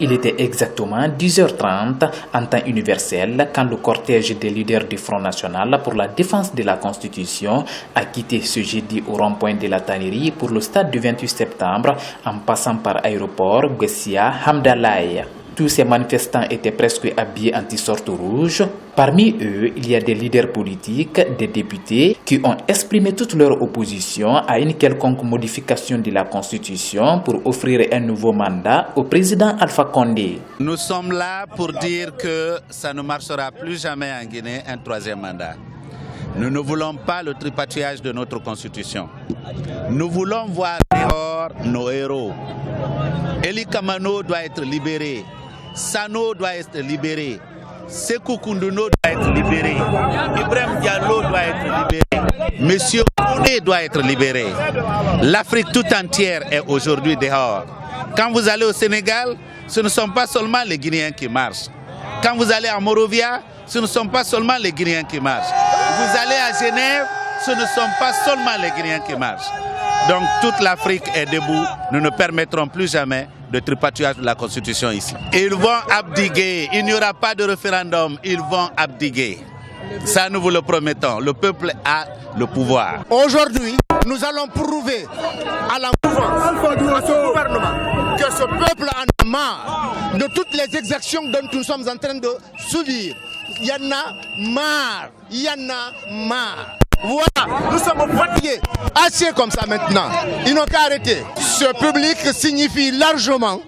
Il était exactement 10h30 en temps universel quand le cortège des leaders du Front National pour la défense de la Constitution a quitté ce jeudi au rond-point de la Tannerie pour le stade du 28 septembre en passant par aéroport Guessia Hamdalaye. Tous ces manifestants étaient presque habillés en t-shirt rouge. Parmi eux, il y a des leaders politiques, des députés qui ont exprimé toute leur opposition à une quelconque modification de la Constitution pour offrir un nouveau mandat au président Alpha Condé. Nous sommes là pour dire que ça ne marchera plus jamais en Guinée un troisième mandat. Nous ne voulons pas le tripatouillage de notre Constitution. Nous voulons voir dehors nos héros. Eli Kamano doit être libéré. Sano doit être libéré. Sekou Kounduno doit être libéré. Ibrahim Diallo doit être libéré. Monsieur Kone doit être libéré. L'Afrique tout entière est aujourd'hui dehors. Quand vous allez au Sénégal, ce ne sont pas seulement les Guinéens qui marchent. Quand vous allez à Morovia, ce ne sont pas seulement les Guinéens qui marchent. Vous allez à Genève, ce ne sont pas seulement les Guinéens qui marchent. Donc toute l'Afrique est debout. Nous ne permettrons plus jamais de tripatouillage de la Constitution ici. Ils vont abdiguer. Il n'y aura pas de référendum. Ils vont abdiguer. Ça, nous vous le promettons. Le peuple a le pouvoir. Aujourd'hui, nous allons prouver à la mouvance, à ce gouvernement, que ce peuple en a marre de toutes les exactions dont nous sommes en train de subir. Il y en a marre. Il y en a marre. Voilà, nous sommes fatigués. Assez comme ça maintenant. Ils n'ont qu'à arrêter. Ce public signifie largement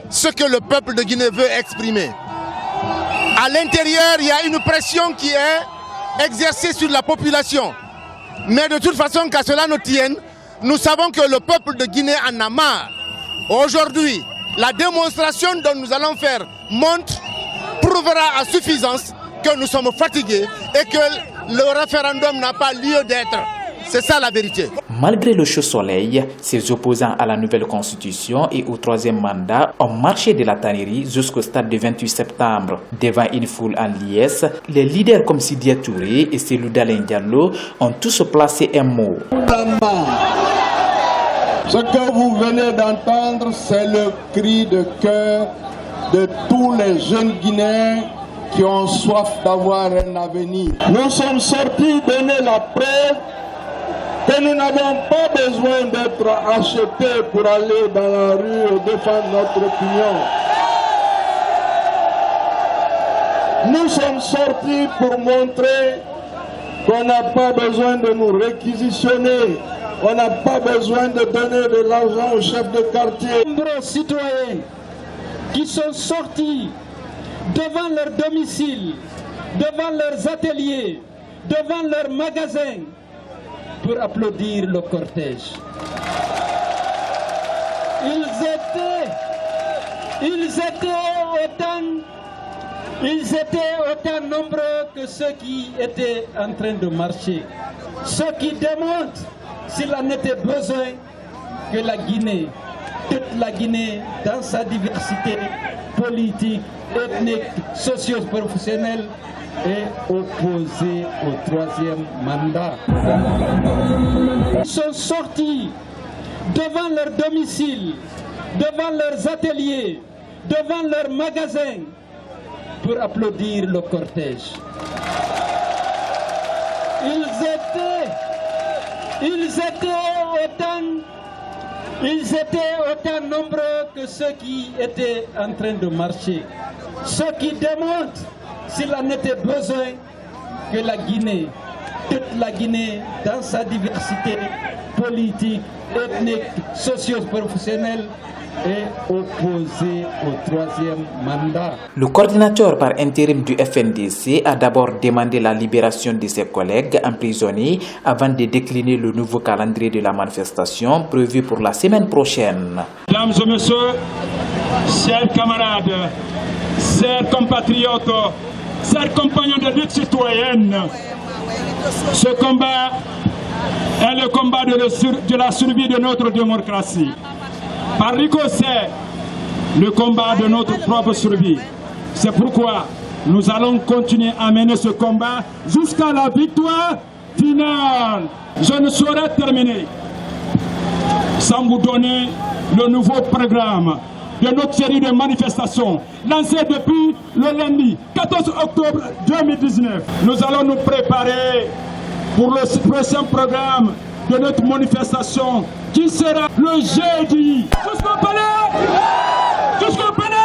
ce que le peuple de Guinée veut exprimer. À l'intérieur, il y a une pression qui est exercée sur la population. Mais de toute façon, qu'à cela ne tienne, nous savons que le peuple de Guinée en a marre. Aujourd'hui, la démonstration dont nous allons faire prouvera à suffisance que nous sommes fatigués et que le référendum n'a pas lieu d'être. C'est ça la vérité. Malgré le chaud soleil, ses opposants à la nouvelle constitution et au troisième mandat ont marché de la Tannerie jusqu'au stade du 28 septembre. Devant une foule en liesse, les leaders comme Sidia Touré et Cellou Dalein Diallo ont tous placé un mot. Ce que vous venez d'entendre, c'est le cri de cœur de tous les jeunes Guinéens qui ont soif d'avoir un avenir. Nous sommes sortis donner la preuve que nous n'avons pas besoin d'être achetés pour aller dans la rue et défendre notre opinion. Nous sommes sortis pour montrer qu'on n'a pas besoin de nous réquisitionner, on n'a pas besoin de donner de l'argent aux chefs de quartier. Nombreux citoyens qui sont sortis devant leur domicile, devant leurs ateliers, devant leurs magasins, pour applaudir le cortège. Ils étaient autant nombreux que ceux qui étaient en train de marcher. Ce qui démontre, s'il en était besoin, que la Guinée, toute la Guinée, dans sa diversité politique, ethnique, socio-professionnelle, est opposée au troisième mandat. Ils sont sortis devant leur domicile, devant leurs ateliers, devant leurs magasins, pour applaudir le cortège. Ils étaient autant nombreux que ceux qui étaient en train de marcher. Ce qui démontre, s'il en était besoin, que la Guinée, toute la Guinée, dans sa diversité politique, ethnique, socio-professionnelle, est opposée au troisième mandat. Le coordinateur par intérim du FNDC a d'abord demandé la libération de ses collègues emprisonnés avant de décliner le nouveau calendrier de la manifestation prévu pour la semaine prochaine. Mesdames et messieurs, chers camarades, chers compatriotes, chers compagnons de lutte citoyenne, ce combat est le combat de la survie de notre démocratie. Par ricochet, le combat de notre propre survie. C'est pourquoi Nous allons continuer à mener ce combat jusqu'à la victoire finale. Je ne saurais terminer sans vous donner le nouveau programme de notre série de manifestations lancée depuis le lundi 14 octobre 2019. Nous allons nous préparer pour le prochain programme de notre manifestation qui sera le jeudi. Jusqu'au palais! Jusqu'au palais!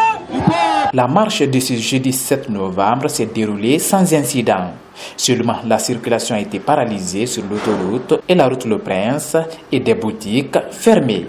La marche de ce jeudi 7 novembre s'est déroulée sans incident. Seulement, la circulation a été paralysée sur l'autoroute et la route Le Prince et des boutiques fermées.